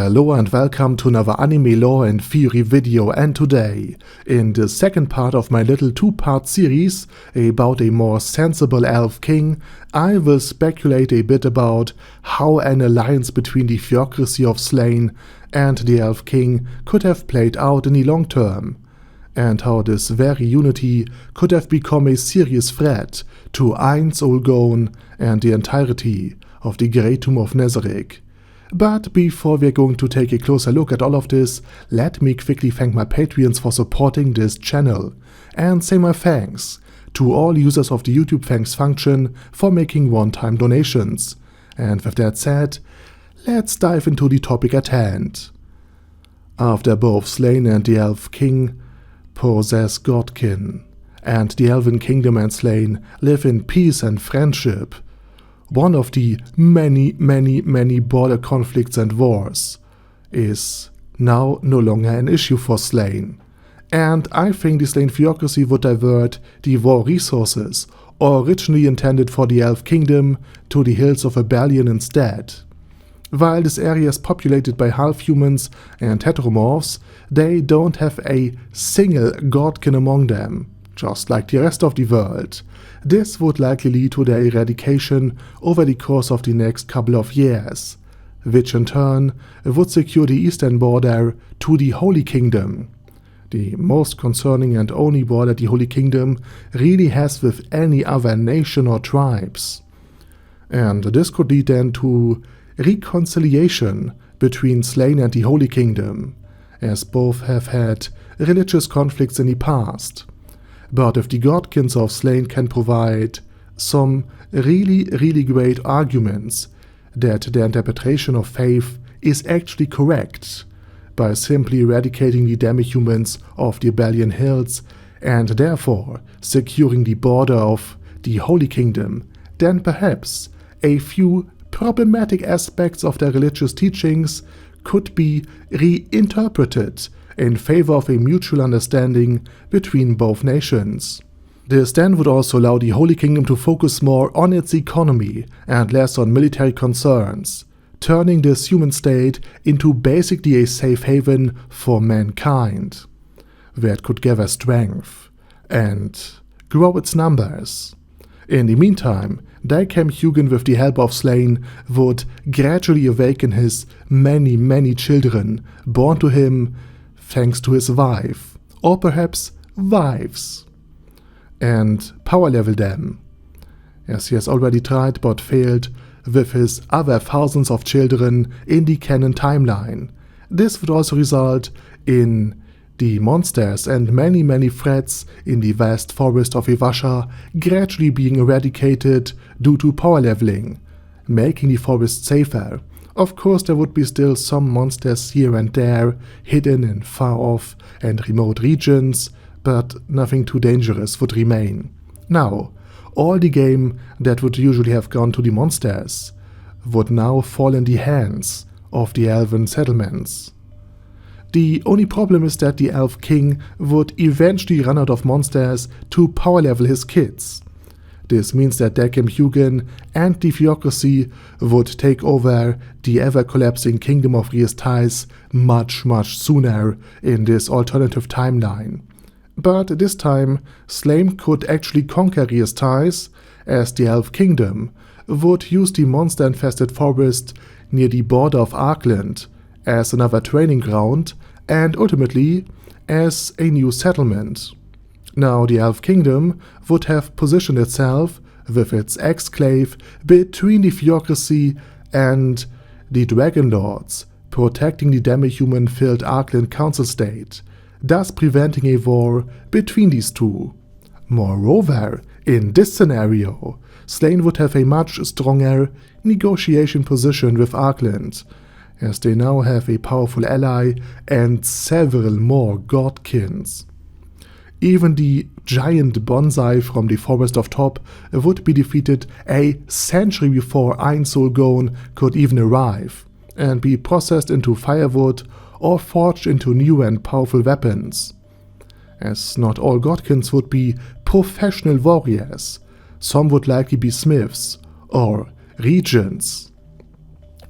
Hello and welcome to another anime lore and theory video, and today, in the second part of my little two-part series about a more sensible elf king, I will speculate a bit about how an alliance between the theocracy of Slayn and the elf king could have played out in the long term, and how this very unity could have become a serious threat to Ainz Ooal Gown and the entirety of the Great Tomb of Nezarec. But before we're going to take a closer look at all of this, let me quickly thank my Patreons for supporting this channel, and say my thanks to all users of the YouTube thanks function for making one-time donations. And with that said, let's dive into the topic at hand. After both Slayn and the Elf King possess godkin, and the Elven Kingdom and Slayn live in peace and friendship, one of the many border conflicts and wars is now no longer an issue for Slayn. And I think the Slayn theocracy would divert the war resources originally intended for the Elf Kingdom to the Hills of Rebellion instead. While this area is populated by half-humans and heteromorphs, they don't have a single godkin among them, just like the rest of the world. This would likely lead to their eradication over the course of the next couple of years, which in turn would secure the eastern border to the Holy Kingdom, the most concerning and only border the Holy Kingdom really has with any other nation or tribes. And this could lead then to reconciliation between Slayn and the Holy Kingdom, as both have had religious conflicts in the past. But if the godkins of Slayn can provide some really great arguments that their interpretation of faith is actually correct, by simply eradicating the demi-humans of the Rebellion Hills and therefore securing the border of the Holy Kingdom, then perhaps a few problematic aspects of their religious teachings could be reinterpreted in favor of a mutual understanding between both nations. This then would also allow the Holy Kingdom to focus more on its economy and less on military concerns, turning this human state into basically a safe haven for mankind, where it could gather strength and grow its numbers. In the meantime, Dicam Hugin, with the help of Slayn, would gradually awaken his many children born to him thanks to his wife, or perhaps wives, and power level them, as he has already tried but failed with his other thousands of children in the canon timeline. This would also result in the monsters and many threats in the vast forest of Ivasha gradually being eradicated due to power leveling, making the forest safer. Of course, there would be still some monsters here and there, hidden in far-off and remote regions, but nothing too dangerous would remain. Now, all the game that would usually have gone to the monsters would now fall in the hands of the elven settlements. The only problem is that the Elf King would eventually run out of monsters to power level his kids. This means that Dicam Hugin and the theocracy would take over the ever-collapsing Kingdom of Riestais much sooner in this alternative timeline. But this time, Slayn could actually conquer Riestais, as the Elf Kingdom would use the monster-infested forest near the border of Arkland as another training ground and ultimately as a new settlement. Now the Elf Kingdom would have positioned itself with its exclave between the theocracy and the Dragon Lords, protecting the demi-human-filled Arkland Council State, thus preventing a war between these two. Moreover, in this scenario, Slayn would have a much stronger negotiation position with Arkland, as they now have a powerful ally and several more godkins. Even the giant bonsai from the Forest of Top would be defeated a century before Ainz Ooal Gown could even arrive, and be processed into firewood or forged into new and powerful weapons. As not all godkins would be professional warriors, some would likely be smiths or regents.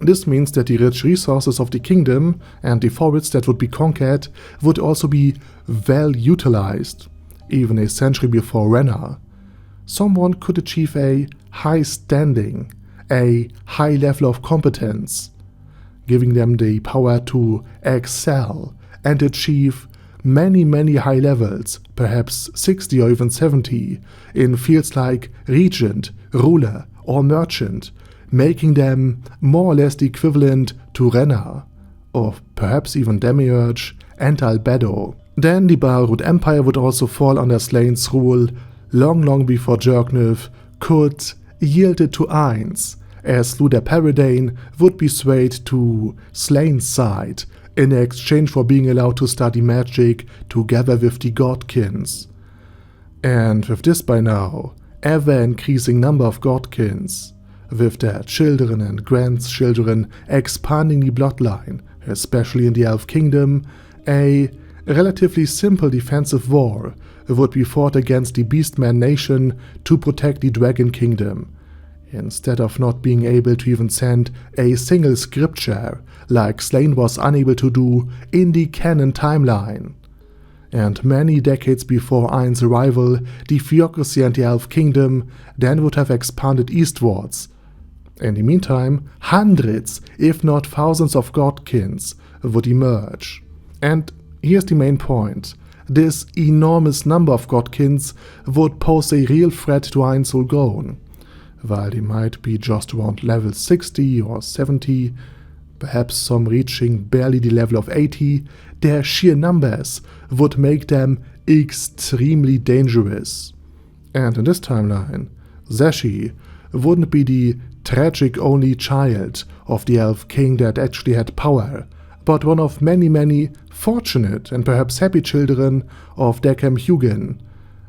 This means that the rich resources of the kingdom and the forests that would be conquered would also be well utilized, even a century before Renna. Someone could achieve a high standing, a high level of competence, giving them the power to excel and achieve many high levels, perhaps 60 or even 70, in fields like regent, ruler or merchant, making them more or less the equivalent to Renna, or perhaps even Demiurge and Albedo. Then the Balrog Empire would also fall under Slane's rule long before Jörgnulf could yield it to Ainz, as Luder Paradane would be swayed to Slane's side in exchange for being allowed to study magic together with the godkins. And with this by now, ever-increasing number of godkins, with their children and grandchildren expanding the bloodline, especially in the Elf Kingdom, a relatively simple defensive war would be fought against the Beastman nation to protect the Dragon Kingdom, instead of not being able to even send a single scripture like Slane was unable to do in the canon timeline. And many decades before Ainz's arrival, the theocracy and the Elf Kingdom then would have expanded eastwards. In the meantime, hundreds, if not thousands of godkins would emerge. And here's the main point. This enormous number of godkins would pose a real threat to Ainz Ooal Gown. While they might be just around level 60 or 70, perhaps some reaching barely the level of 80, their sheer numbers would make them extremely dangerous. And in this timeline, Zesshi wouldn't be the tragic only child of the Elf King that actually had power, but one of many fortunate and perhaps happy children of Decem Hugin,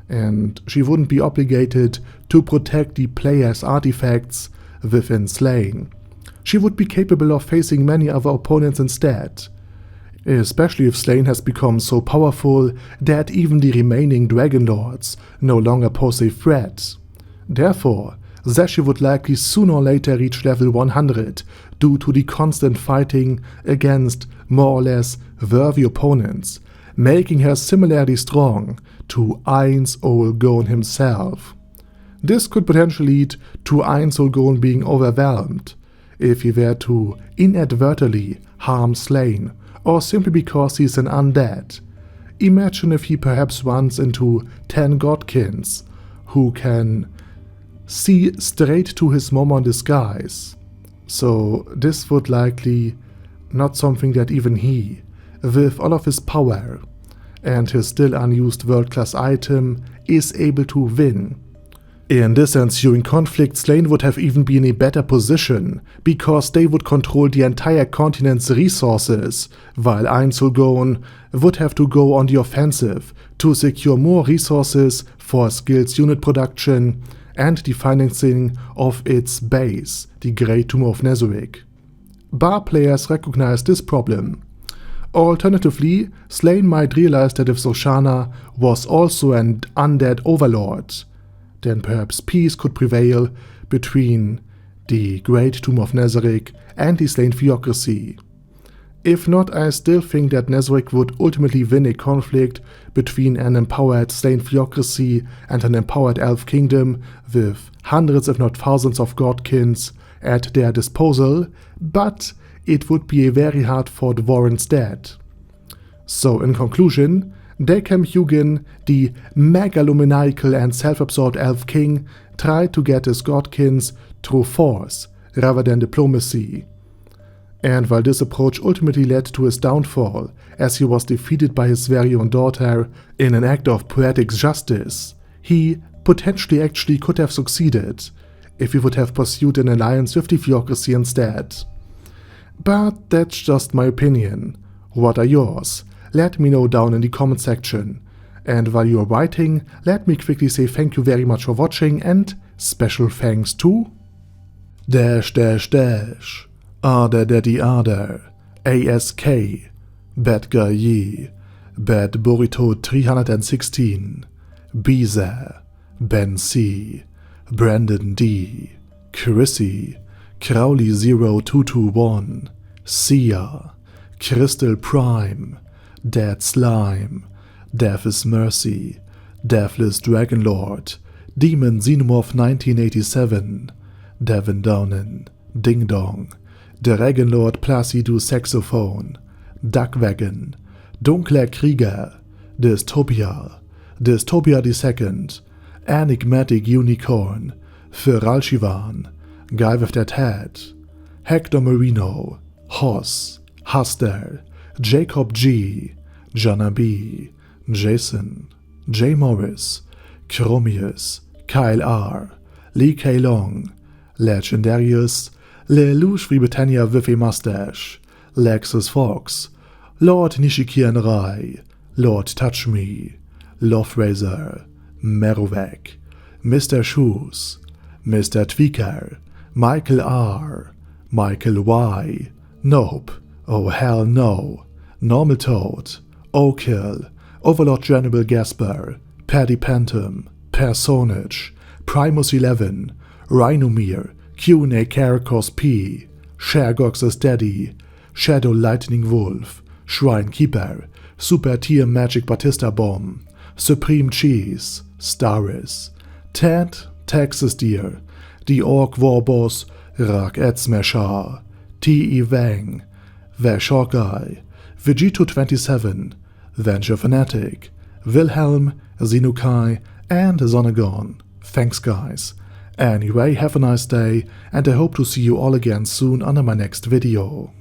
and she wouldn't be obligated to protect the player's artifacts within Slane. She would be capable of facing many other opponents instead, especially if Slane has become so powerful that even the remaining Dragon Lords no longer pose a threat. Therefore, Zesshi would likely sooner or later reach level 100 due to the constant fighting against more or less worthy opponents, making her similarly strong to Ainz Ooal Gown himself. This could potentially lead to Ainz Ooal Gown being overwhelmed if he were to inadvertently harm Slane, or simply because he's an undead. Imagine if he perhaps runs into 10 godkins who can see straight to his mom in disguise. So this would likely not something that even he, with all of his power and his still unused world-class item, is able to win. In this ensuing conflict, Slane would have even been in a better position, because they would control the entire continent's resources, while Ainz Ooal Gown would have to go on the offensive to secure more resources for skills unit production and the financing of its base, the Great Tomb of Nezarick. Bar players recognize this problem. Alternatively, Slane might realize that if Zoshana was also an undead overlord, then perhaps peace could prevail between the Great Tomb of Nezarick and the Slane theocracy. If not, I still think that Nezarick would ultimately win a conflict between an empowered Slane theocracy and an empowered Elf Kingdom with hundreds if not thousands of godkins at their disposal, but it would be a very hard-fought war instead. So in conclusion, Decem Hugin, the megalomaniacal and self-absorbed Elf King, tried to get his godkins through force rather than diplomacy. And while this approach ultimately led to his downfall, as he was defeated by his very own daughter in an act of poetic justice, he potentially actually could have succeeded if he would have pursued an alliance with the theocracy instead. But that's just my opinion. What are yours? Let me know down in the comment section. And while you're writing, let me quickly say thank you very much for watching, and special thanks to Arder Daddy Arder, ASK, Badger Yi, Bad Burrito 316, Beezer, Ben C, Brandon D, Chrissy, Crowley 0221, Sia, Crystal Prime, Dead Slime, Death is Mercy, Deathless Dragonlord, Demon Xenomorph 1987, Devin Downen, Ding Dong, Dragonlord Placidus Saxophone, Duckwagon, Dunkler Krieger, Dystopia, Dystopia II, Enigmatic Unicorn, Feralchivan, Guy with That Head, Hector Marino, Hoss, Huster, Jacob G, Jana B, Jason, J. Morris, Chromius, Kyle R, Lee K. Long, Legendarius, Lelouch Britannia with a Mustache, Lexus Fox, Lord Nishikian Rai, Lord Touch Me, Love Razor, Merovec, Mr. Shoes, Mr. Tweaker, Michael R, Michael Y, Nope, Oh Hell No, Normal Toad, O'Kill, Overlord General Gasper, Paddy Pantum, Personage, Primus 11, Rhinomere, Q&A Caracos P, Shergox's Daddy, Shadow Lightning Wolf, Shrine Keeper, Super Tier Magic Batista Bomb, Supreme Cheese, Staris, Ted, Texas Deer, The Orc Warboss, Rak Edsmeshar, T.E. Wang, Vash Hawkeye, Vegito27, Venture Fanatic, Wilhelm, Xenukai, and Zonagon. Thanks guys. Anyway, have a nice day, and I hope to see you all again soon under my next video.